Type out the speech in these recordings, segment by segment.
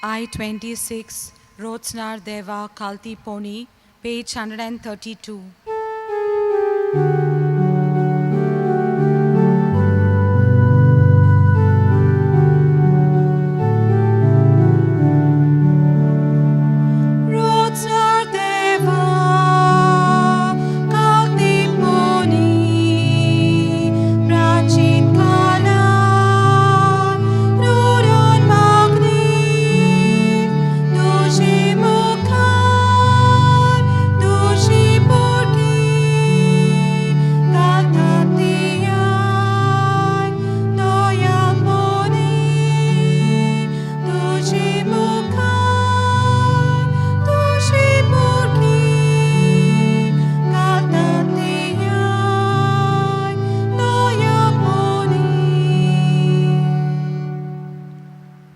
I-26, Rotsnar Deva Kalti Poni, page 132.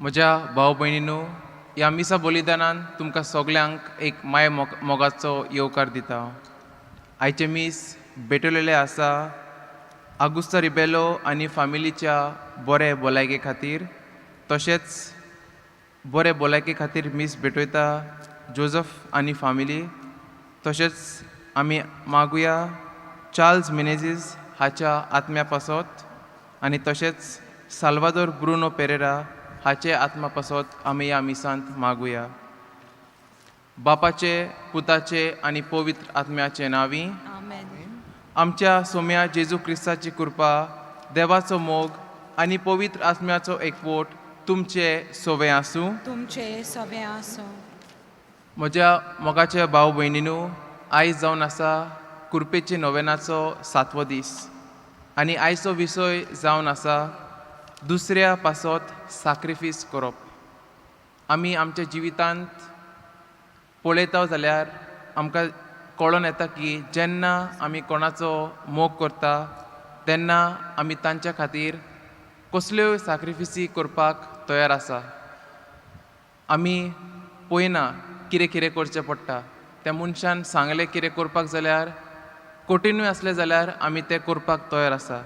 म्हज्या भाव भयणींनो, ह्या मिसा बलिदानान तुमकां सगल्यांक एक माय मोगाचो येवकार दिता. आयचे मीस भेटलेले आसा आगुस्ता रिबेलो आनी फामिलीच्या बरे भलायके खातीर, तशेंच बरे भलायके खातीर मीस भेटयता जोझफ आनी फामिली. तशेंच आमी मागुया चार्ल्स मेनेझीस हाच्या आत्म्या पासत आनी तशेंच साल्वादोर ब्रुनो पेरेरा हाचे आत्मा पासत आमी ह्या मिसांत मागुया. बापाचे, पुताचे आनी पवित्र आत्म्याचे नांवी. आमच्या सोम्या जेजू क्रिस्ताची कृपा, देवाचो मोग आनी पवित्र आत्म्याचो एकवट तुमचे सोवे आसूं. तुमचे सवे आसूं. म्हज्या मोगाच्या भाव भयणींनो, आयज जावन आसा कृपेचे नोवेनाचो 7वो दीस आनी आयचो विशय जावन आसा दुसऱ्या पासत सॅक्रिफीस करप. आमी आमच्या जिवितांत पळयता जाल्यार आमकां कळून येता की जेन्ना आमी कोणाचो मोग करता तेन्ना आमी तांच्या खातीर कसल्योय सॅक्रिफिसी करपाक तयार आसा. आमी पळयना कितें कितें करचें पडटा. त्या मनशान सांगलें कितें करपाक जाल्यार कठीणूय आसलें जाल्यार आमी तें करपाक तयार आसा.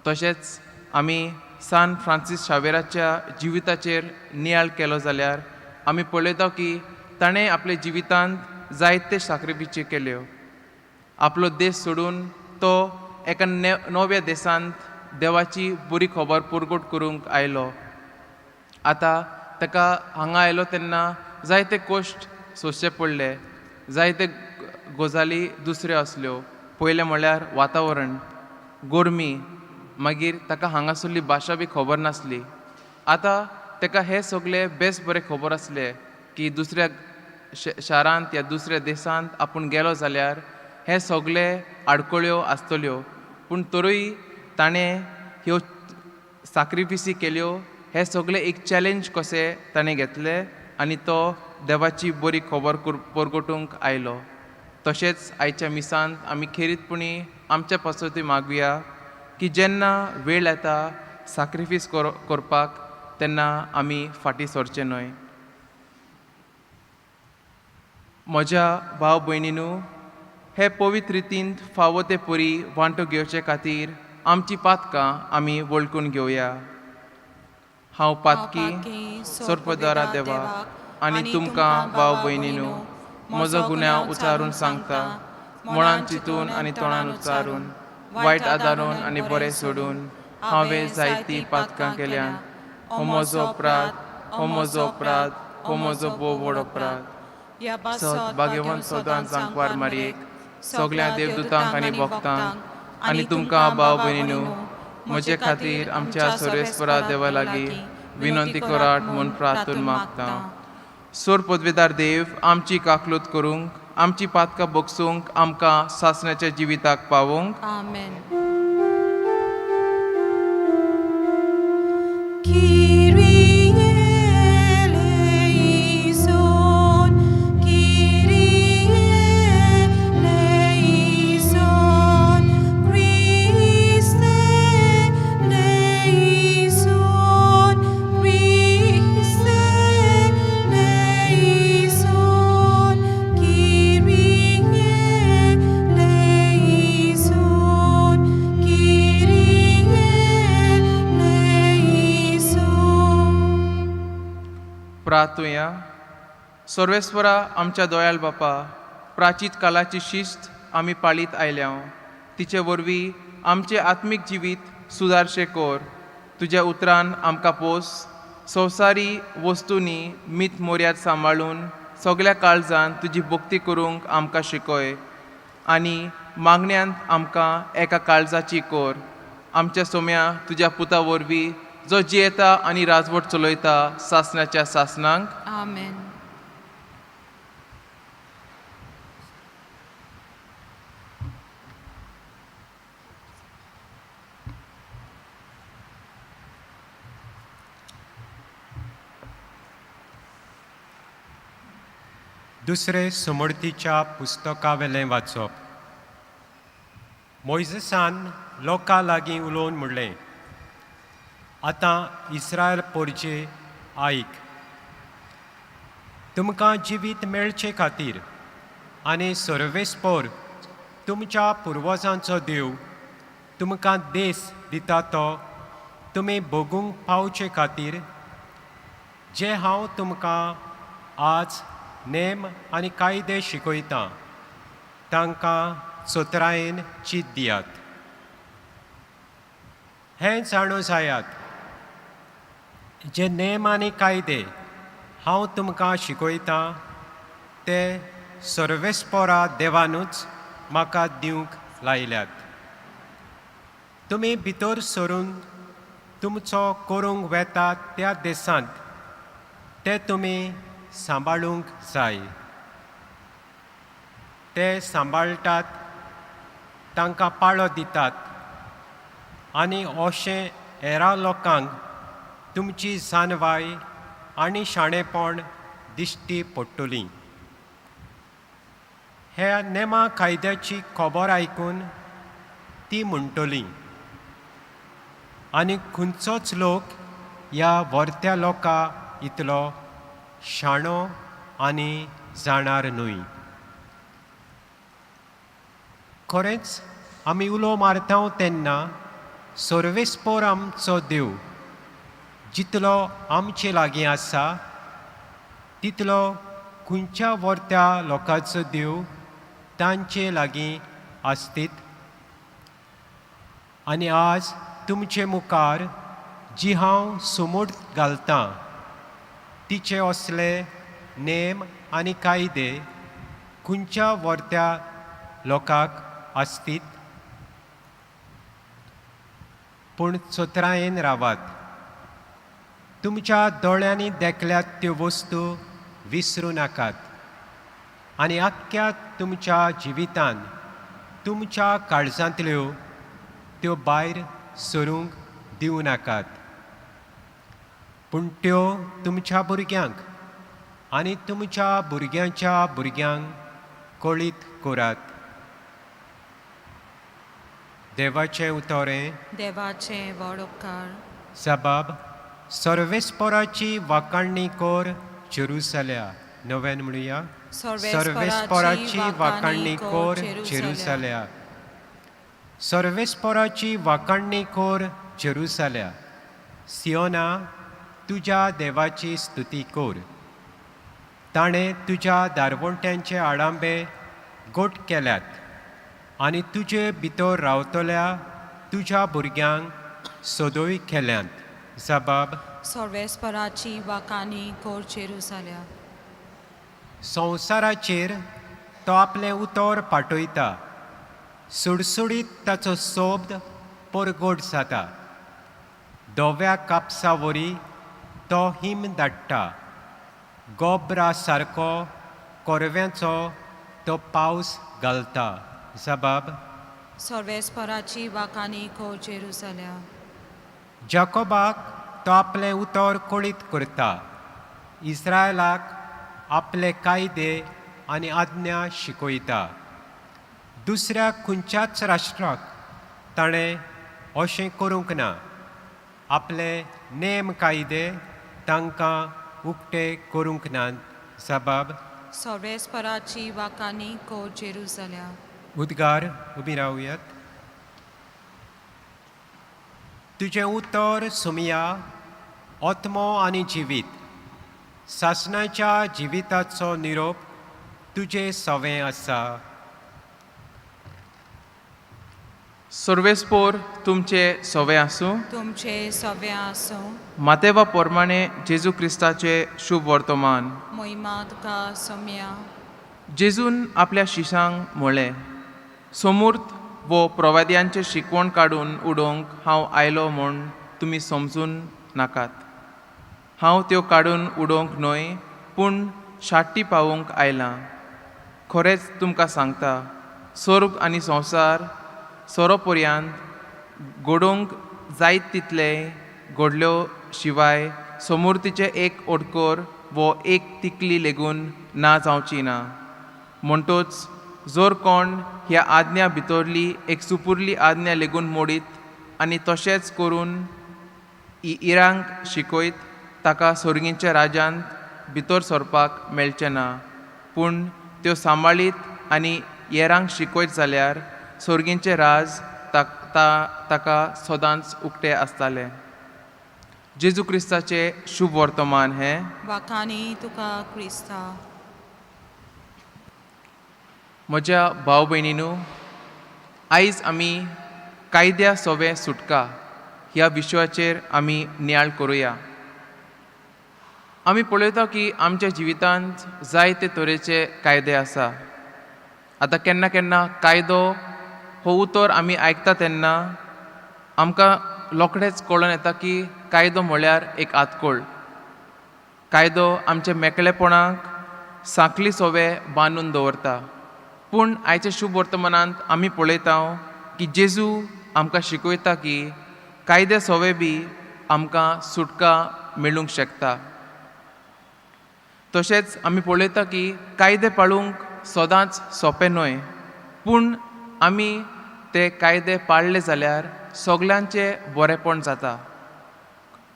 तशेंच आमी सान फ्रांसीस शावेराच्या जिविताचेर नियाळ केलो जाल्यार आमी पळयता की ताणें आपल्या जिवितांत जायते सॅक्रिफिसी केल्यो. आपलो देश सोडून तो एका नव्या देशांत देवाची बरी खबर पुरगूट करूंक आयलो. आतां ताका हांगा आयलो तेन्ना जायते कश्ट सोंसचे पडले. जायते गजाली दुसऱ्यो आसल्यो. पयलें म्हळ्यार वातावरण, गरमी, मागीर ताका हांगासरली भाशा बी खबर नासली. आतां ताका हें सगळें बेस बरें खबर आसलें की दुसऱ्या शारांत या दुसऱ्या देशांत आपूण गेलो जाल्यार हे सगळे आडखळ्यो आसतल्यो. पूण तरूय ताणें ह्यो सॅक्रिफिसी केल्यो. हे सगळे एक चॅलेंज कशें ताणें घेतले आनी तो देवाची बरी खबर परगटूंक आयलो. तशेंच आयच्या मिसांत आमी खेरीतपणी आमच्या पासत मागुया की जेन्ना वेळ येता सॅक्रिफीस करपाक तेन्ना आमी फाटीं सरचे न्हय. म्हज्या भाव भयणींनो, हे पवित्र रितींत फावो ते परी वांटो घेवचे खातीर आमची पातकां आमी वळखून घेवया. हांव पातकी सर्पद्वारा देवाक आनी तुमकां भाव भयणींनो म्हजो गुन्यांव उचारून सांगता, मनान चिंतून आनी तोंडान उच्चारून, वायट आदारून आनी बरें सोडून हांवें जायतीं पातकां केल्यान. हो म्हजो अपराध, हो म्हजो अपराध, हो म्हजो भोव व्हड अपराध. सत भाग्यवंत सदां सांकवार मारयेक, सगळ्या देवदूतांक आनी भक्तांक आनी तुमकां भाव भयणींनो म्हजे खातीर आमच्या सर्वेस्परा देवा लागीं विनंती करात म्हूण प्रार्थून मागता. सोर पदवेदार देव, आमची काकलूत करूंक, आमची पातकां भोगसूंक आमकां सासण्याच्या जिविताक पावूंक. आमेन. So प्रार्थुया. सर्वेस्परा आमच्या दोयाल बापा, प्राचीत कालाची शिस्त आमी पाळीत आयल्या, तिचे वरवीं आमचे आत्मीक जिवीत सुदारशे कोर. तुज्या उतरान आमकां पोस, संवसारी वस्तूंनी मीत मोर्याद सांबाळून सगळ्या काळजान तुजी भक्ती करूंक आमकां शिकय. आनी मागण्यांत आमकां एका काळजाची कोर. आमच्या सोम्या तुज्या पुता वरवीं जो जियेता आनी राजवट चलयता सासणाच्या सासणांक. Amen. दुसरे समर्थीच्या पुस्तका वेलें वाचप. मोइजेसान लोकां लागीं उलोवन म्हणलें, आतां इस्रायल पोरचे आयक. तुमकां जिवीत मेळचे खातीर आनी सर्वेस्पोर तुमच्या पुर्वजांचो देव तुमकां देस दिता तो तुमी भोगूंक पावचे खातीर जे हांव तुमकां आज नेम आनी कायदे शिकयतां तांकां चोतरायेन चीत दियात. हें जाणू जायात, जे नेम आनी कायदे हांव तुमकां शिकयतां ते सर्वेस्पोरा देवानूच म्हाका दिवंक लायल्यात. तुमी भितर सरून तुमचो करूंक वेतात त्या देसांत ते तुमी सांबाळूंक जाय. ते सांबाळटात, तांकां पाळो दितात आनी अशें हेरा लोकांक तुमची जानवाय आनी शाणेपण दिश्टी पडटलीं. ह्या नेमा कायद्याची खबर आयकून ती म्हणटलीं, आनी खंयचोच लोक ह्या व्हरत्या लोकां इतलो शाणो आनी जाणार न्हय. खरेंच आमी उलो मारता तेन्ना सर्वेस्पोर आमचो देव जितलो आमचे लागीं आसा तितलो खंयच्या व्हरत्या लोकांचो देव तांचे लागीं आसतीत. आनी आज तुमचे मुखार जी हांव समूट घालतां तिचे असले नेम आनी कायदे खंयच्या व्हरत्या लोकांक आसतीत. पूण चोतरायेन रावात. तुमच्या दोळ्यांनी देखल्यात त्यो वस्तू विसरूं नाकात आनी आख्ख्या तुमच्या जिवितान तुमच्या काळजांतल्यो त्यो भायर सरूंक दिवं नाकात. पूण त्यो तुमच्या भुरग्यांक आनी तुमच्या भुरग्यांच्या भुरग्यांक कळीत करात. देवाचें उतोरें. देवाचें व्हड उपकार. जबाब. सर्वेस्पोराची वाखाणणी कोर जेरुसल्या. नव्यान म्हणुया. सर्वेस्पोराची वाखाणणी कोर जेरुसल्या. सर्वेस्पोराची वाखाणणी कोर जेरुसल्या. सियोना, तुज्या देवाची स्तुती कोर. ताणें तुज्या दारवंट्यांचे आडांबे गोट केल्यात आनी तुजे भितर रावतल्या तुज्या भुरग्यांक सदोय केल्यांत. जबाब. सर्वेस्पराची वाखाणी कोर जेरुसल्या. संवसाराचेर तो आपलें उतर पाटयता. सुडसुडीत ताचो सोब्द परगोट जाता. धव्या कापसा वरी तो हिम धाडटा. गोब्रा सारको कोरव्यांचो तो पावस घालता. जबाब. सर्वेस्पराची वाखाणी कोर जेरुसल्या. जाकोबाक तो आपलें उतर कळीत करता. इस्रायलाक आपले कायदे आनी आज्ञा शिकयता. दुसऱ्या खंयच्याच राष्ट्राक ताणें अशें करूंक ना. आपले नेम कायदे तांकां उक्ते करूंक नात. जबाब. सर्वेस्पराची वाखाणी कोर जेरुसल्या. उद्गार. उबी रावयात. तुजें उतर सुमिया आत्मो आनी जिवीत. सासणाच्या जिविताचो निरोप तुजे सवें आसा. सर्वेस्पोर तुमचे सवे आसूं. तुमचे सव्या आसूं. मातेवा पोरमाणे जेजू क्रिस्ताचे शुभ वर्तमान. मोहिमा तुका सोम्या. जेजून आपल्या शिशांक म्हळें, समूर्त वो प्रवाद्यांचे शिकवण काडून उडोवंक हांव आयलो म्हूण तुमी समजून नाकात. हांव त्यो काडून उडोवंक न्हय, पूण शाट्टी पावोवंक आयलां. खरेंच तुमकां सांगता, स्वर्ग आनी संवसार सोरोपर्यंत घडोवंक जायत तितले घडल्यो शिवाय समूर्तीचे एक ओडकोर वो एक तिकली लेगून ना जावची ना. म्हणटूच जोर कोण ह्या आज्ञा भितरली एक सुपुर्ली आज्ञा लेगून मोडीत आनी तशेंच करून इरांक शिकयत, ताका सर्गींच्या राज्यांत भितर सरपाक मेळचें ना. पूण त्यो सांबाळीत आनी येरांक शिकयत जाल्यार सर्गींचें राज ताका सदांच उक्तें आसतालें. जेजू क्रिस्ताचे शुभ वर्तमान हें. वाखाणी तुका क्रिस्ता. म्हज्या भाव भयणीनू, आयज आमी कायद्या सवे सुटका ह्या विशयाचेर आमी नियाळ करुया. आमी पळयता की आमच्या जिवितांत जायते तरेचे कायदे आसा. आतां केन्ना केन्ना कायदो हो उतर आमी आयकता तेन्ना आमकां रोखडेंच कळून येता की कायदो म्हळ्यार एक आतकोळ. कायदो आमच्या मेकळेपणाक सांखली सवे बांदून दवरता. पूण आयच्या शुभ वर्तमानांत आमी पळयता की जेजू आमकां शिकयता की कायदे सवे बी आमकां सुटका मेळूंक शकता. तशेंच आमी पळयता की कायदे पाळूंक सदांच सोंपें न्हय, पूण आमी ते कायदे पाळले जाल्यार सगल्यांचें बरेंपण जाता.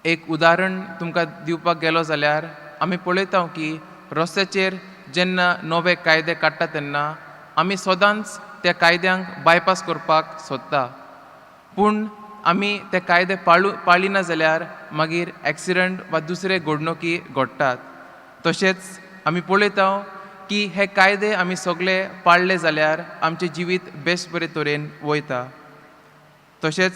एक उदाहरण तुमकां दिवपाक गेलो जाल्यार आमी पळयता की रस्त्याचेर जेन्ना नवे कायदे काडटा तेन्ना आमी सदांच त्या कायद्यांक बायपास करपाक सोदता. पूण आमी ते कायदे पाळिना जाल्यार मागीर एक्सिडंट वा दुसरे घडणुकी घडटात. तशेंच आमी पळयता की हे कायदे आमी सगळे पाळले जाल्यार आमचें जिवीत बेस्ट बरे तरेन वयता. तशेंच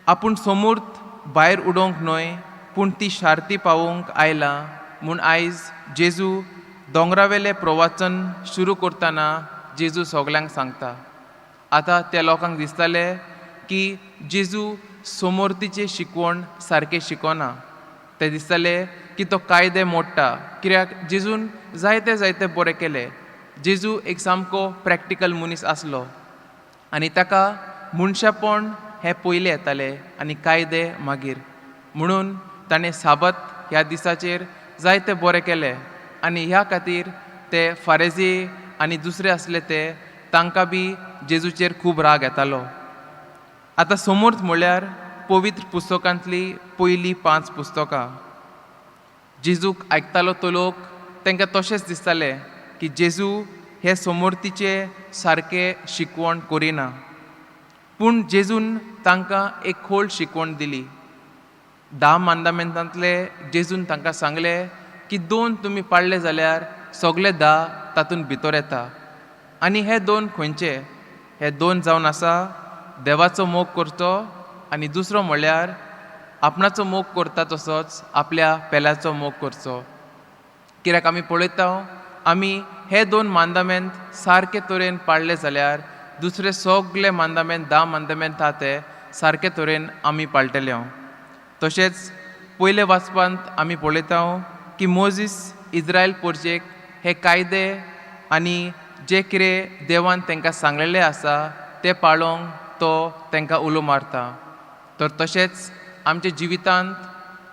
आपूण समूर्त भायर उडोवंक न्हय, पूण ती शार्ती पावोवंक आयला म्हूण आयज जेजू दोंगरावेलें प्रवचन सुरू करतना जेजू सगल्यांक सांगता. आतां त्या लोकांक दिसतालें की जेजू समोर्तीचें शिकवण सारकें शिकोना. ते दिसतालें की तो कायदे मोडटा, कित्याक जेजून जायते जायते बरें केले. जेजू एक सामको प्रॅक्टिकल मनीस आसलो आनी ताका मनशापण हें पयलें येतालें आनी कायदे मागीर. म्हणून ताणें साबत ह्या दिसाचेर जायते बरें केलें आनी ह्या खातीर ते फारेजी आनी दुसरे आसले ते तांकां बी जेजूचेर खूब राग येतालो. आतां समूर्त म्हळ्यार पवित्र पुस्तकांतली पयलीं 5 पुस्तकां. जेजूक आयकतालो तो लोक तांकां तशेंच दिसतालें की जेजू हे समूर्तीचे सारकें शिकवण करिना. पूण जेजून तांकां एक खोल शिकवण दिली. 10 मांदामेंटांतले जेजून तांकां सांगलें की 2 तुमी पाळले जाल्यार सगळे 10 तातूंत भितर येता. आनी हे 2 खंयचे? हे 2 जावन आसा देवाचो मोग करचो आनी दुसरो म्हणल्यार आपणाचो मोग करता तसोच आपल्या पेल्याचो मोग करचो. कित्याक आमी पळयता आमी हे 2 मांदामेंट सारके तरेन पाळले जाल्यार दुसरे सगळे मांदामेंट 10 मांदामेंट आहा ते सारके तरेन आमी पाळटले. तशेंच पयले वाचपांत आमी पळयता की मोजीस इस्रायल पोरचेक हे कायदे आनी जे कितें देवान तांकां सांगलेलें आसा ते पाळोवंक तो तांकां उलो मारता. तर तशेंच आमच्या जिवितांत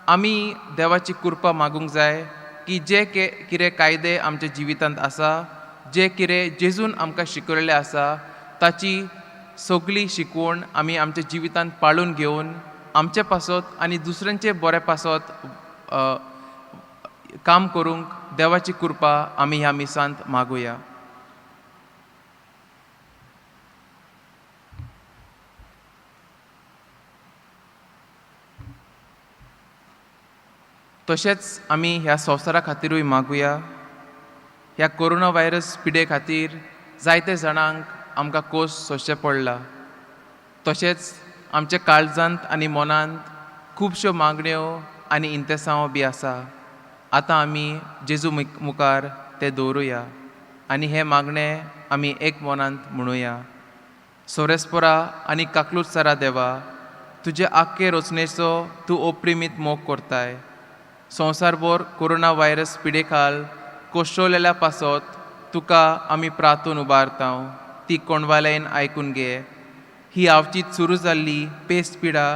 आमी देवाची कृपा मागूंक जाय की जे कितें कायदे आमच्या जिवितांत आसा, जे कितें जेजून आमकां शिकयलेलें आसा, ताची सगळी शिकवण आमी आमच्या जिवितांत पाळून घेवन आमचे पासत आनी दुसऱ्यांचे बरे पासत काम करूंक देवाची कृपा आमी ह्या मिसांत मागुया. तशेंच आमी ह्या संवसारा खातीरूय मागुया. ह्या कोरोना व्हायरस पिडे खातीर जायते जाणांक आमकां कोस सोंसचें पडला. तशेंच आमच्या काळजांत आनी मनांत खुबश्यो मागण्यो आनी इंतेसांव बी आसा. आतां आमी जेजू मुखार ते दवरुया आनी हे मागणे आमी एक मनांत म्हणुया. सोरेस्पोरा आनी काकलूटसारा देवा, तुजे आख्खे रचनेचो तूं अप्रिमीत मोग करताय. संवसारभर कोरोना व्हायरस पिडे खाल कोश्टोलेल्या पासत तुका आमी प्रार्थून उबारतांव. ती कोणवालेन आयकून घे. ही आवचीत सुरू जाल्ली पेस्ट पिडा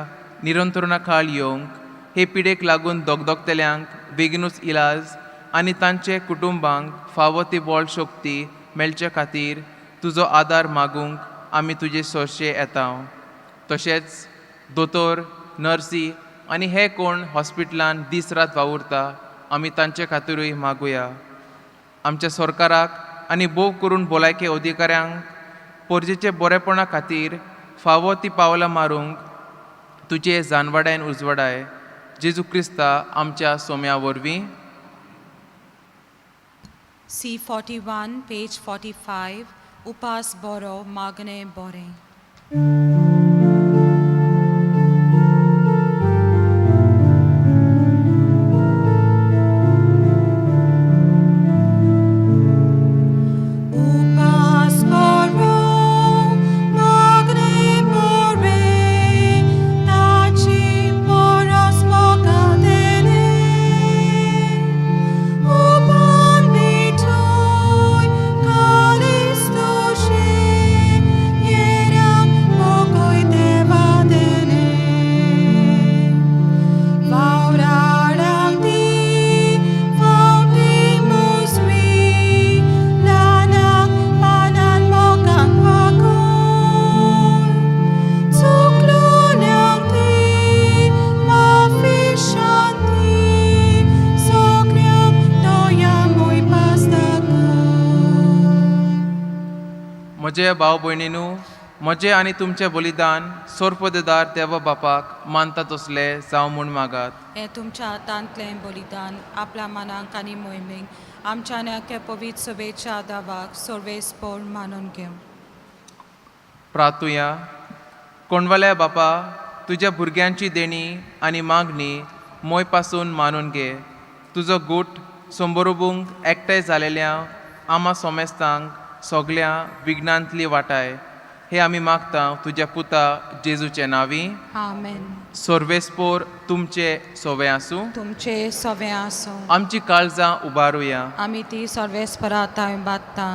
निरंतरुणा काळ येवंक, हे पिडेक लागून दोगदोगतेल्यांक बेगीनूच इलाज आनी तांचे कुटुंबांक फावो ती बळ शक्ती मेळचे खातीर तुजो आदार मागूंक आमी तुजे सोरशे येतांव. तशेंच दोतोर, नर्सी आनी हे कोण हॉस्पिटलान दीस रात वावुरता, आमी तांचे खातीरूय मागुया. आमच्या सरकाराक आनी भोव करून भलायकी अधिकाऱ्यांक पोरजेचे बरेपणा खातीर फावो ती पावलां मारूंक तुजे जानवाड्यान उजवाडाय. जेजू क्रिस्ता आमच्या सोम्या वरवीं. C41, page 45, Upas Boro, Magne Bore. Upas Boro, Magne Bore, Taci Boros Mogadene. Upan Mitoi, Kalistoshi, Yeram Pokoj Devadene. Vaurarang Ti, Vautimus Mi, Lanang Panan Mokang Pakoi. Zuklunang Ti, Mafishanti, Soknyang Toyang Mui Pastaku. म्हजे भाव भयणीनू, म्हजे आनी तुमचें बलिदान सोरपदेदार देवा बापाक मानता तसले जावं म्हूण मागात. हे तुमच्या हातांतलें बलिदान आपल्या मनाक आनी मोहिमेक आमच्या नखे पवित्र सभेच्या दावाक सर्वेस्पोर मानून घेवं. प्रार्थुया. कोणवाल्या बापा, तुज्या भुरग्यांची देणी आनी मागणी मोय पासून मानून घे. तुजो गूट संबरोबूंक एकठांय जालेल्या आमा सोमेस्तांक सगल्या विघ्नांतली वाटाय. हे आमी मागता तुज्या पुता जेजूचे नांवी. आमेन. सर्वेस्पोर तुमचे सोवे आसूं. तुमचे सवे आसूं. आमची काळजां उबारुया. आमी ती सर्वेस्परा थंय बात्ता.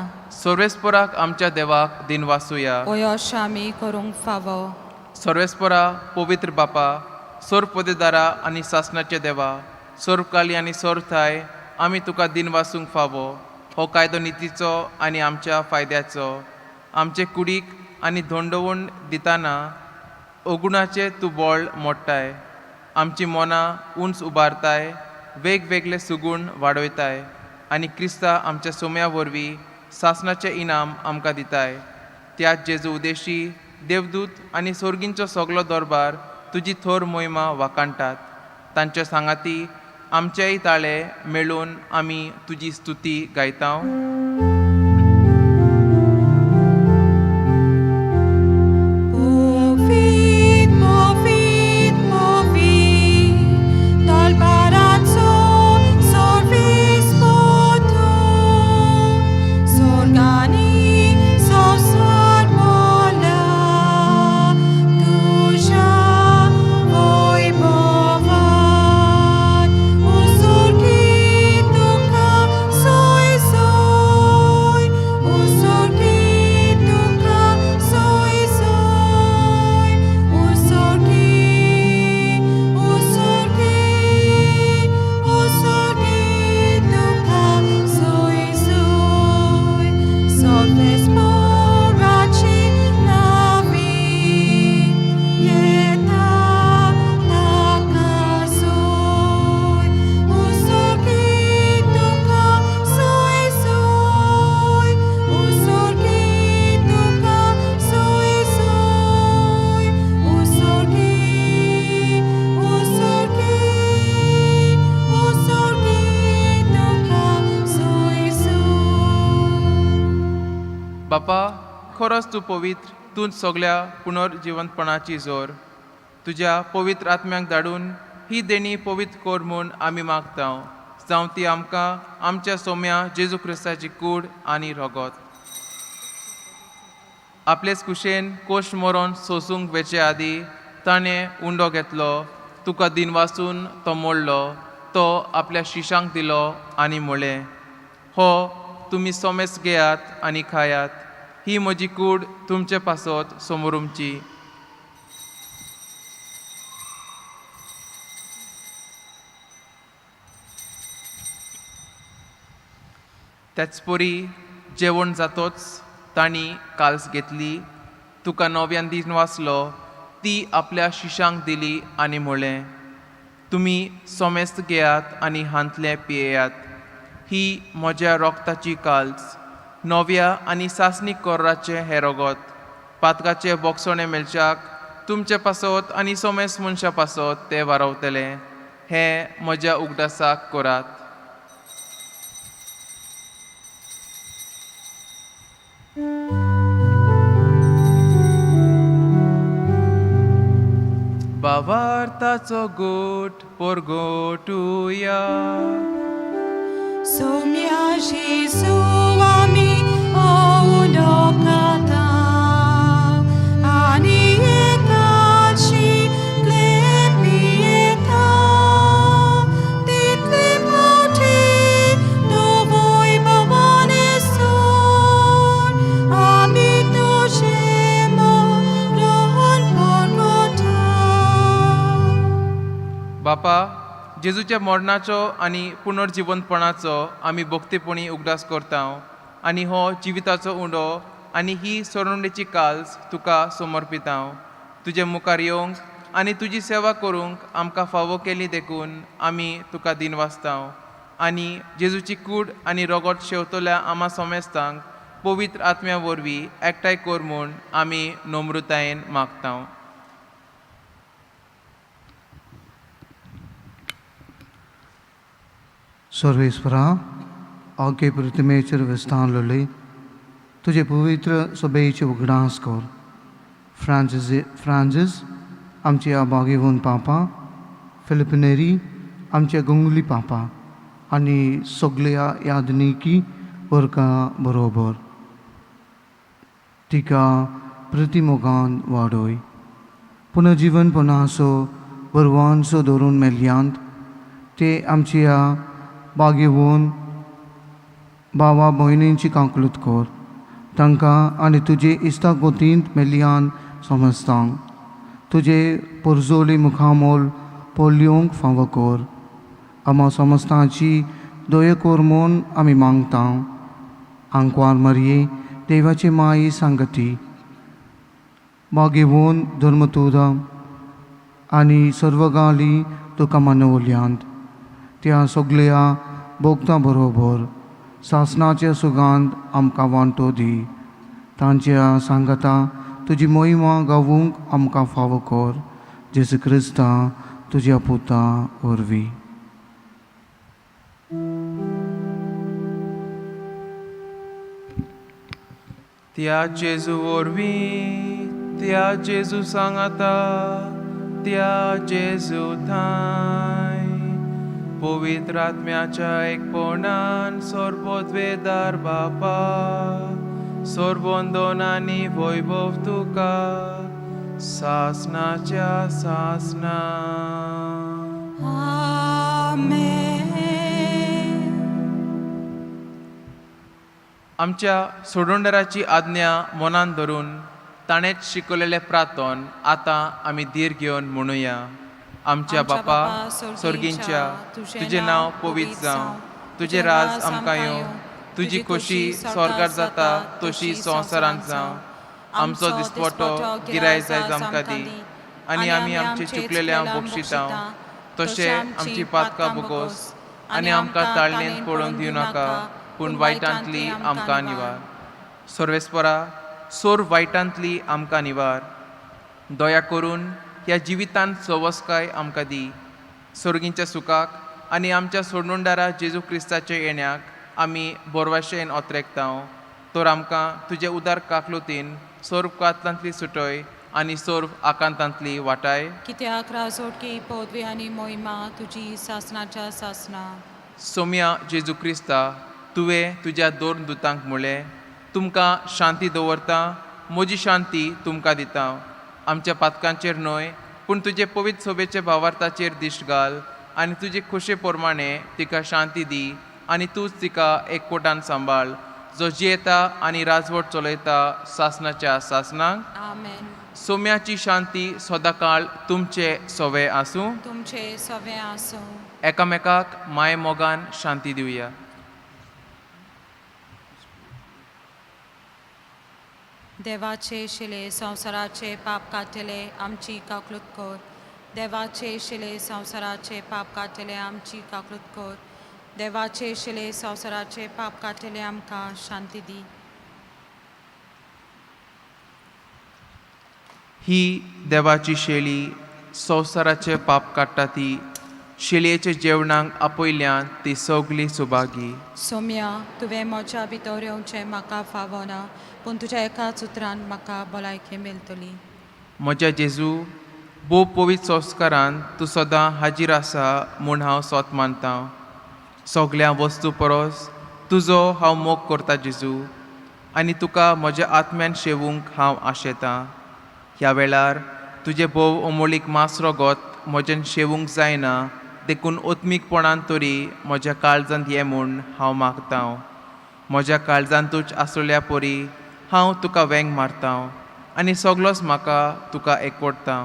सर्वेस्पोराक आमच्या देवाक दिनवासुया. ओयोश आमी करूंक फावो. सर्वेस्परा पवित्र बापा, सोरपदेदारा आनी सासणाचे देवा, सोरकाली आनी सोरथाय आमी तुका दिन वासूंक फावो. हो कायदो नितीचो आनी आमच्या फायद्याचो. आमचे कुडीक आनी धोंडवण दितना ओगुणाचे तूं बोळ मोडटाय. आमची मनां उंच उबारताय, वेगवेगळे सुगूण वाडयताय आनी क्रिस्ता आमच्या सोम्या वरवीं सासणाचें इनाम आमकां दिताय. त्याच जेजू उदेशी देवदूत आनी सोर्गींचो सगलो दरबार तुजी थोर मोहिमा वाकाणटात. तांच्या सांगाती आमचेय ताळे मेळून आमी तुजी स्तुती गायतांव. Povit, povit, povit, dal palazzo sorvispoto, sorgani sosarmola, tuja voi bovan, usurki tuka soiso. खरोच तूं पवित्र, तूं सगळ्या पुनर्जिवंतपणाची जोर. तुज्या पवित्र आत्म्याक धाडून ही देणी पवित्र कोर म्हूण आमी मागता, जावं ती आमकां आमच्या सोम्या जेजू क्रिस्ताची कूड आनी रगत. आपलेच कुशेन कोश मरोन सोसूंक वेचे आदीं ताणें उंडो घेतलो, तुका दिनवासून तो मोडलो, तो आपल्या शिशांक दिलो आनी म्हळें, हो तुमी सोमेस घेयात आनी खायात, ही म्हजी कूड तुमचे पासत समोरूमची. तेच परी जेवण जातोच तांणी काल्स घेतली, तुका नव्यान दीन वाचलो, ती आपल्या शिशांक दिली आनी म्हळें, तुमी सोमेस्त घेयात आनी हांतले पियेयात, ही म्हज्या रोगताची काल्स, नव्या आनी सासणी कोर्राचें हें रगत, पातकाचे बोगसोणे मेलच्याक तुमचे पासत आनी सोमेस मनशा पासत ते वारवतले. हें म्हज्या उगडासाक करात. भावार्थाचो गोठ पोरगोटुया. सोम्या जेजू आमी ओंडो खाता आनी एकाची पियेता, तितले मोठे तो वैभवानेसून आमी तुझे मरण परगटा. बापा, जेजूच्या मरणाचो आनी पुनर्जिवंतपणाचो आमी भक्तीपणी उगडास करता आनी हो जिविताचो उंडो आनी ही सोडणुडेची काल्स तुका समर्पिता. तुजे मुखार येवंक आनी तुजी सेवा करूंक आमकां फावो केली देखून आमी तुका दिन वाचता आनी जेजूची कूड आनी रगत शेवतल्या आमा सोमेस्तांक पवित्र आत्म्या वरवीं एकठांय कर म्हूण आमी नम्रतायेन मागता. सर्वेश्वरा, आगे प्रतिमेचर विस्तारलेले तुझे पवित्र सभेचे उगडास कर. फ्रांसिस आमचे आबागेवन पापा, फिलिपिनेरी आमचे गुंगली पापा आनी सगळ्या यादनिकी वर्गां बरोबर तिका प्रतिमोगान वाडोय. पुनर्जीवनपणाचो वरवांचो धरून मेल्यांत ते आमच्या बागेवून भावा भयणींची कांकलूत कर. तांकां आनी तुजे इश्टागोतींत मेलियान समजतांक तुजे परजोली मुखामोल पोलियोंक फावो कर. आमा समस्तांची दय कर म्हूण आमी मागता. आंकवार मरये देवाची माई सांगती, बागेवून धर्मतुदा आनी सर्वगाली तुका मनवल्यांत त्या सगळ्या भोगतां बरोबर सासणाचे सुगांत आमकां वांटो दी. तांच्या सांगता तुजी मोहिमा गावूंक आमकां फावो कर. जेजू क्रिस्ता तुज्या पुता वरवीं. त्या जेजू वरवीं, त्या जेजू सांगता, त्या जेजू थाय पवित्र आत्म्याच्या एकपणान सर्वोद्वेदार बापा, सर्वोंदोन आनी वैभव तुका सासणाच्या सासना. आमेन. आमच्या सोडोंडराची आज्ञा मनान धरून ताणेंच शिकवलेले प्रार्थन आतां आमी धीर घेवन म्हणुया. आमच्या बापा सर्गींच्या, तुजें नांव पवित्र जावं, तुजें राज आमकां येवं, तुजी खोशी स्वर्गांत जाता तशी संवसारांत जावं. आमचो दिसपट्टो गिरायत आयज आमकां दी आनी आमी आमचे चुकलेल्यांक बक्षिता, तशें आमची पातकां भोगोस आनी आमकां ताळणेंत पडोवंक दिवं नाका, पूण वायटांतली आमकां निवार. सर्वेस्परा, सोर वायटांतली आमकां निवार. दया करून ह्या जिवितांत सवस्काय आमकां दी. सर्गींच्या सुखाक आनी आमच्या सोडणुंडारा जेजू क्रिस्ताच्या येण्याक आमी बोरवाशेन ओत्रेकता. तो तर आमकां तुजे उदार काकलुतीन सोर्पकांतली सुटय आनी सोर्प आकांतांतली वाटाय. कित्याक राजोडकी पदवी आनी मोहिमा तुजी सासणाच्या सासना. सोम्या जेजू क्रिस्ता तुवें तुज्या दोन दुतांक म्हणलें, तुमकां शांती दवरता, म्हजी शांती तुमकां दिता. आमच्या पातकांचेर न्हय पूण तुजे पवित्र सोबेच्या भावार्थाचेर दिश्ट घाल आनी तुजे खोशे प्रमाणे तिका शांती दी आनी तूंच तिका एकवटान सांबाळ, जो जियेता आनी राजवट चलयता सासणाच्या सासनाक. आमेन. सोम्याची शांती सदांकाळ तुमचे सोवे आसूं. तुमचे सवे आसूं. एकामेकाक माय मोगान शांती दिवया. देवाचे शिले संवसाराचे पाप कातले आमची काकलूत कोर. देवाचे शिले संवसाराचे पाप कातले आमची काकलूत कोर. देवाचे शिले संवसाराचे पाप कातले आमकां शांती दी. ही देवाची शेळी संवसाराचे पाप काडटा ती. शेळयेच्या जेवणाक आपयल्यान ती सगली सुभागी. सोम्या तुवें म्हज्या भितर येवचें म्हाका फावना पूण तुज्या एकाच उतरान म्हाका भलायकी मेळटली. म्हज्या जेजू, भोव पवित्र संस्कारान तूं सदां हाजीर आसा म्हूण हांव सोत मानता. सगळ्या वस्तू परस तुजो हांव मोग करता जेजू, आनी तुका म्हज्या आत्म्यान शेवूंक हांव आशेतां. ह्या वेळार तुजे भोव अमोलीक मांस रगत म्हज्यान शेवूंक जायना, देखून ओत्मीकपणान तरी म्हज्या काळजांत ये म्हूण हांव मागतां. म्हज्या काळजांतूच आसल्या परी हांव तुका वेंग मारतां आनी सगलोच म्हाका तुका एकवटतां.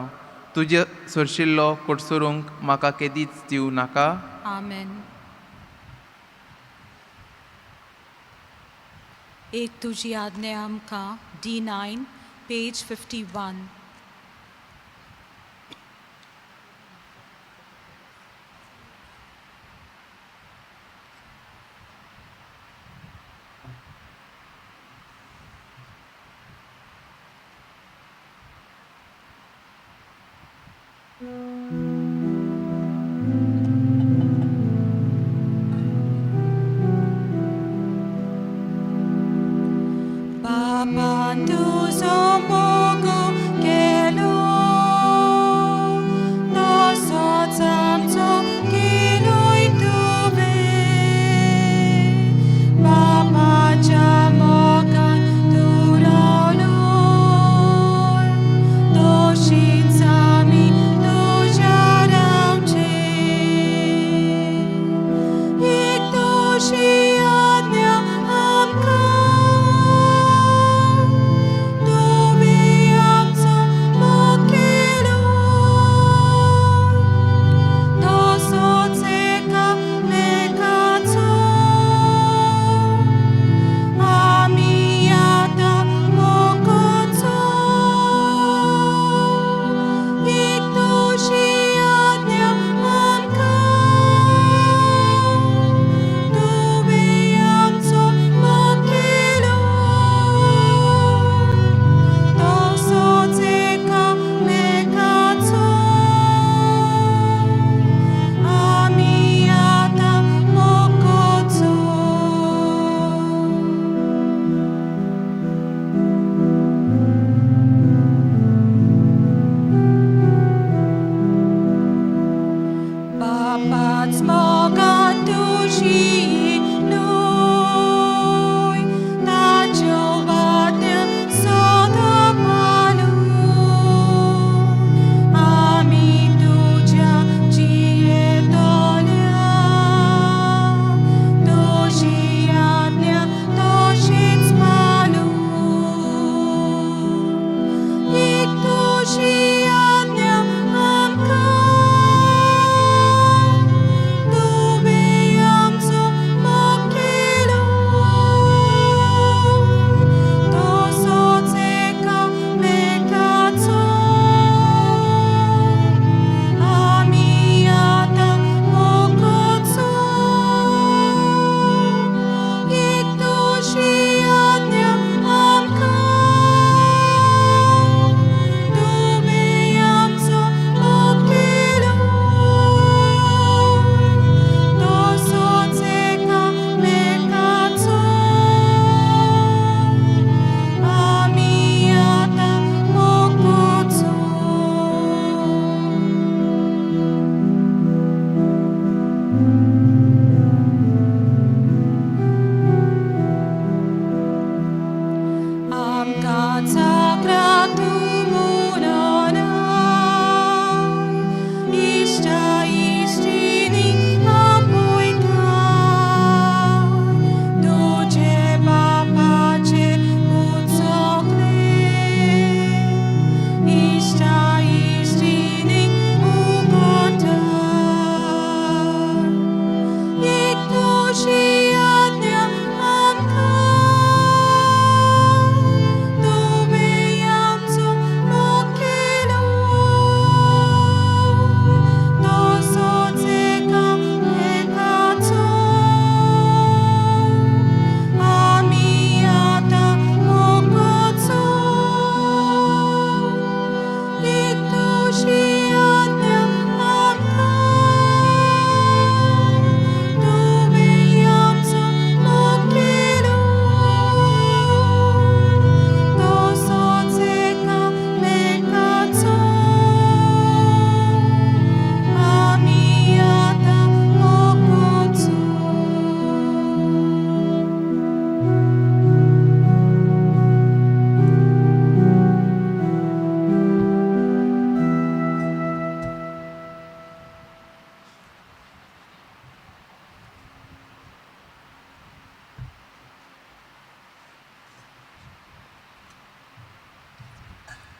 तुजे सरशिल्लो कोडसरूंक म्हाका केदीच दिवं नाका. आमेन. एक तुजी आज्ञा आमकां D9 page 51. Papan tuzo mogo kelo, noso tamto kinoi tuve. Papa jamokan turonor, doshin sami tuja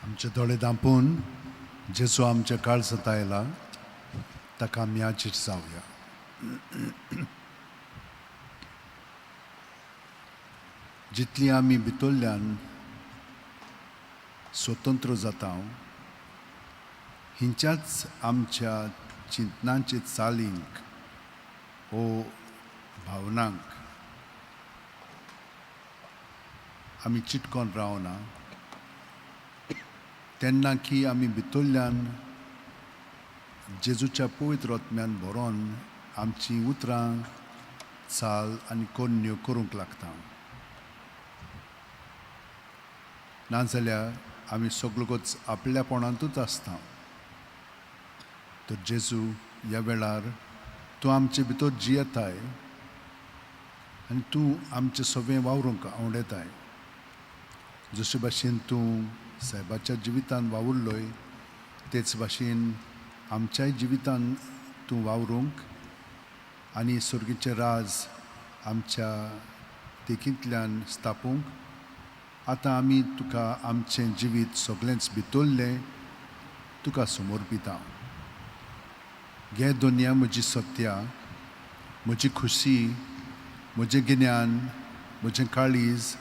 आमचे दोळे धांपून जेजू आमच्या काळजांत आयला ताका आमी याचीर जावया. जितली आमी भितरल्यान स्वतंत्र जाता हिंच्याच आमच्या चिंतनांचे चालींक ओ भावनांक आमी चिटकोन रावना तेन्ना की आमी भितरल्यान जेजूच्या पवित्र आत्म्यान भरोन आमची उतरां चाल आनी कोन्यो करूंक लागता. नाजाल्यार आमी सगळोच आपल्यापणांतूच आसता. तर जेजू ह्या वेळार तूं आमचे भितर जियेताय आनी तूं आमचें सगळें वावरूंक आवडटाय. जशे भाशेन तूं साहेबाच्या जिवितान वावुरलोय तेच भाशेन आमच्याय जिवितान तूं वावरूंक आनी सुर्गेचें राज आमच्या देखींतल्यान स्थापूंक आतां आमी तुका आमचें जिवीत सगळेंच भितरलें तुका समर्पिता. घे दुनिया म्हजी सत्या, म्हजी खुशी, म्हजें गिन्यान, म्हजें काळीज,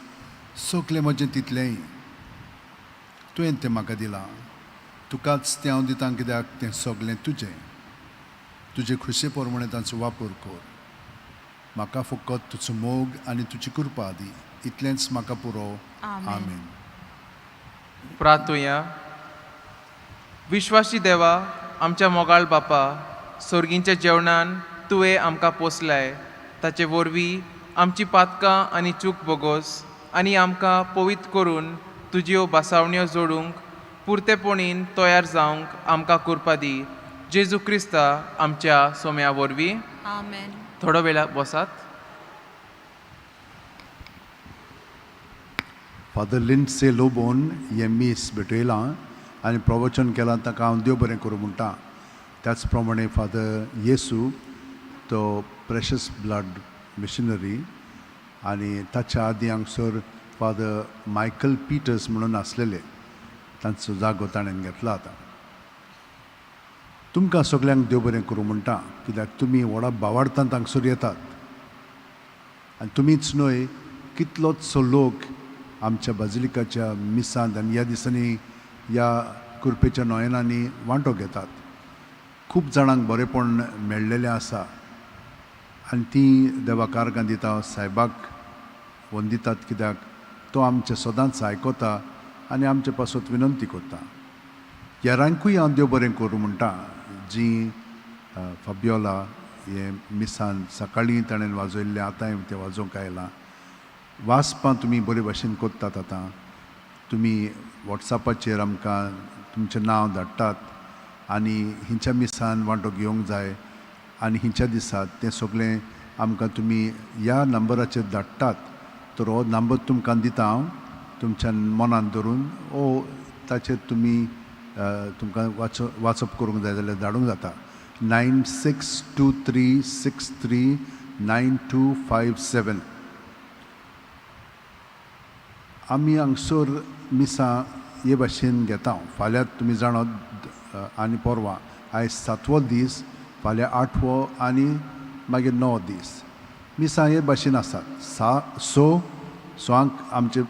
सगळें म्हजें तितलेंय तुवें तें म्हाका दिलां. तुकाच तें हांव दितां कित्याक तें सगळें तुजें. तुजे खुशे प्रमाणे ताचो वापर कर. म्हाका फकत तुजो मोग आनी तुजी कृपा दी. इतलेंच म्हाका पुरो. आमेन. प्रार्थुया. विश्वासी देवा, आमच्या मोगाळ बापा, सर्गींच्या जेवणान तुवें आमकां पोसलाय. ताचे वरवीं आमची पातकां आनी चूक बोगोस आनी आमकां पवित्र करून तुज्यो बासावण्यो जोडूंक पुर्तेपणीन तयार जावंक आमकां कृपा दी. जेजू क्रिस्ता आमच्या सोम्या वरवीं. आमेन. थोडो वेळ बसात. फादर लिंडसे लोबोन हें मीस भेटयलां आनी प्रवचन केलां ताका हांव देव बरें करूं म्हणटा. त्याच प्रमाणे फादर येसू तो प्रेशस ब्लड मिशनरी आनी ताच्या आदी हांगसर फादर मायकल पिटर्स म्हणून आसलेले तांचो जागो ताणें घेतला. आतां तुमकां सगल्यांक देव बरें करूं म्हणटा कित्याक तुमी व्हडा भावार्थांत हांगसर येतात आनी तुमीच न्हय कितलोचसो लोक आमच्या बाजिलिकाच्या मिसांत आनी ह्या दिसांनी ह्या कृपेच्या नोयनांनी वांटो घेतात. खूब जाणांक बरेपण मेळ्ळेलें आसा आनी ती देवाक आर्गां दिता. सायबाक वंदितात कित्याक तो आमचें सदांच आयकता आनी आमचे पासत विनंती करता. हेरांकूय हांव देव बरें करूं म्हणटा जी फाबियोला हे मिसान सकाळीं ताणें वाजयल्लें आतांय तें वाजोवंक आयलां. वाचपां तुमी बरे भाशेन कोत्तात. आतां तुमी वॉट्सॅपाचेर आमकां तुमचें नांव धाडटात आनी हिंच्या मिसान वांटो घेवंक जाय आनी हिंच्या दिसात तें सगळें आमकां तुमी ह्या नंबराचेर धाडटात. तर हो नंबर तुमकां दिता हांव तुमच्या मनान धरून. ताचेर तुमी तुमकां वाचप करूंक जाय जाल्यार धाडूंक जाता. 9623639257. आमी हांगसर मिसां हे भाशेन घेता. फाल्यां तुमी जाणात आनी परवां आयज 7वो दीस, फाल्यां 8वो आनी मागीर 9 दीस. मिसां हे भाशेन आसात. सोंक आमचे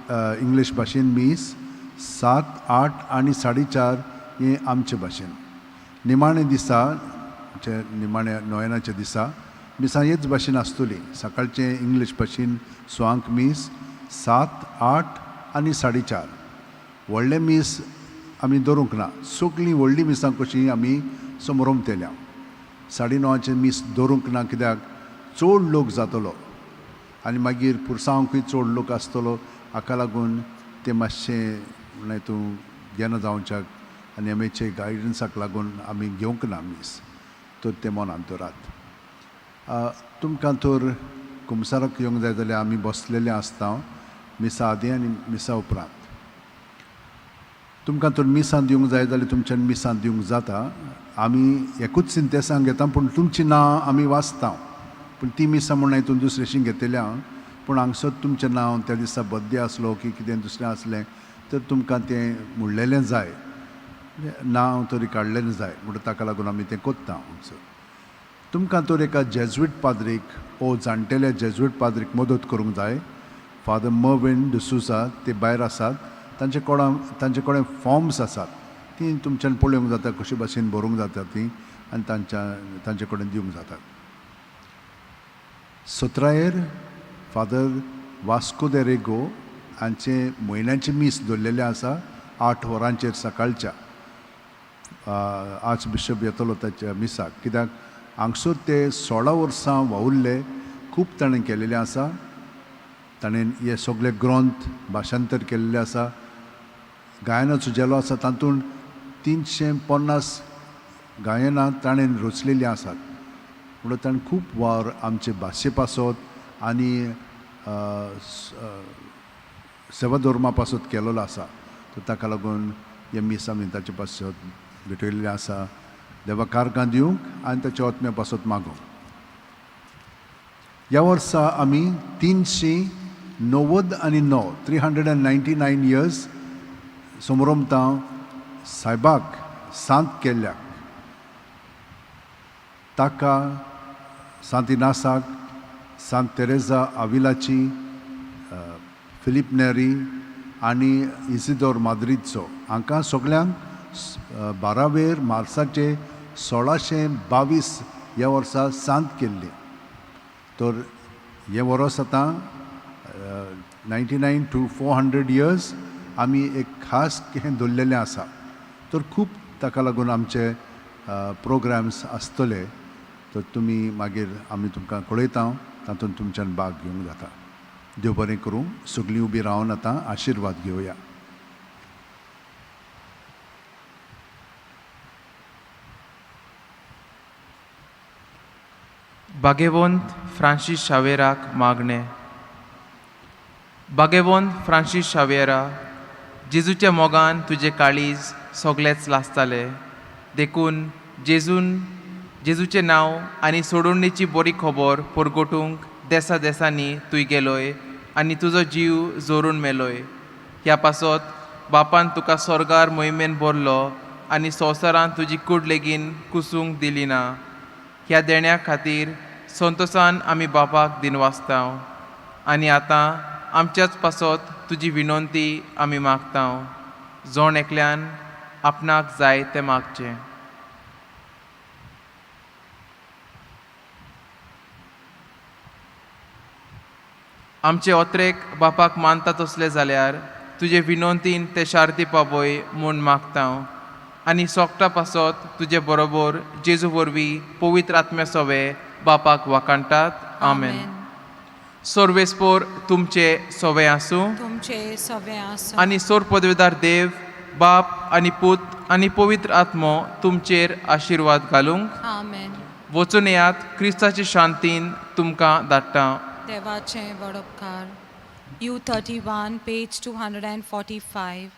इंग्लीश भाशेन मीस, 7, 8 आनी 4:30 हे आमचे भाशेन. निमाणे दिसा निमाण्या नोयनाच्या दिसा मिसां हेच भाशेन आसतली. सकाळचे इंग्लीश भाशेन सोंक मीस, 7, 8 आनी 4:30. व्हडले मीस आमी धरूंक ना. सगळीं व्हडलीं मिसां कशीं आमी समोरून तेल्या. 9:30 मीस धरूंक ना कित्याक चड लोक जातलो आनी मागीर पुरसांवकूय चड लोक आसतलो. हाका लागून तें मातशें हितून घेना जावच्याक आनी एमएचे गायडन्साक लागून आमी घेवंक ना मीस. तर तें मनांत दवरात. तुमकां तर कुमसाराक येवंक जाय जाल्यार आमी बसलेले आसता मिसा आदी आनी मिसा उपरांत. तुमकां तर मिसां दिवंक जाय जाल्यार तुमच्यान मिसां दिवंक जाता. आमी एकूच सिंतेसांक घेता पूण तुमचीं नांव आमी वाचता. पूण ती मिसां म्हण हितून दुसरेशीं घेतल्या पूण हांगसर तुमचें नांव त्या दिसा बर्थडे आसलो की कितें दुसरें आसलें तर तुमकां तें म्हणलेलें जाय नांव तरी काडलेलें जाय म्हणून ताका लागून आमी तें कोत्ता हांगसर. तुमकां तर एका जेजुईट पाद्रीक ओ जाणटेल्या जेजुईट पाद्रीक मदत करूंक जाय. फादर मर्विन डिसूसा ते भायर आसात. तांचे कडेन फॉर्म्स आसात ती तुमच्यान पळोवंक जाता कशे भाशेन बरोवंक जाता ती आनी तांचे कडेन दिवंक जाता. सत्रायेर फादर वास्को दे रेगो हांचे म्हयन्याचे मीस दवरलेले आसा 8 वरांचेर सकाळच्या. आर्च बिशप येतलो ताच्या मिसाक, कित्याक हांगसर ते 16 वर्सां वावुरले. खूब ताणें केलेलें आसा. ताणें हे सगळे ग्रंथ भाशांतर केल्ले आसा. गायनाचो जेलो आसा तातूंत 350 गायनां ताणें रचलेलीं आसात. म्हणून ताणें खूब वावर आमचे भाशे पासत आनी सेवा धर्मा पासत केलेलो आसा. ताका लागून हे मीस आमी ताचे पासत भेटयलेले आसा. देवा कारकां दिवंक आनी ताच्या आत्म्या पासत मागूंक. ह्या वर्सा आमी 399 इयर्स समोरमतां सायबाक सांत केल्ल्याक. ताका सांत इनासाक, सांत तेरेजा आविलाची, फिलीप नेरी आनी इसिदोर माद्रिदचो हांकां सगळ्यांक 12 मार्चाचे 1622 ह्या वर्सा सांत केल्ली. तर हे वर्स आतां 99 to 400 इयर्स आमी एक खास हें दवरलेलें आसा. तर खूब ताका लागून आमचे प्रोग्राम्स आसतले. तर तुमी मागीर आमी तुमकां कळयता, तातूंत तुमच्यान भाग घेवंक जाता. देव बरें करूं. सगळीं उबी रावन आतां आशिर्वाद घेवया. भाग्यवंत फ्रांसीस शावेराक मागणे. भाग्यवंत फ्रांसीस शावेरा, जेजूच्या मोगान तुजें काळीज सगळेच लासताले. देखून जेजूचें नांव आनी सोडणेची बरी खबर परगटूंक देसा देसांनी तुय गेलोय आनी तुजो जीव जोरून मेलोय. ह्या पासत बापान तुका स्वर्गार मोहिमेन भरलो आनी संवसारांत तुजी कूड लेगीन कुसूंक दिली ना. ह्या देण्या खातीर संतोशान आमी बापाक दिनवासतांव. आनी आतां आमच्याच पासत तुजी विनंती आमी मागतांव. जोण एकल्यान आपणाक जाय तें मागचें. आमचे ओत्रेक बापाक मानता तसले जाल्यार तुजे विनंतीन ते शार्ती पावय म्हूण मागतांव. आनी सोगटा पासत तुजे बरोबर जेजू वरवीं पवित्र आत्म्या सवे बापाक वाकाणटात. आमेन. सर्वेस्पोर तुमचे सवे आसूं. तुमचे सवे आसूं. आनी सोर पदवेदार देव, बाप आनी पूत आनी पवित्र आत्मो तुमचेर आशिर्वाद घालूंक. आमेन. वचून येयात. क्रिस्ताचे शांतीन तुमकां धाडटा. देवाचे बडोपकार. U31 page 245.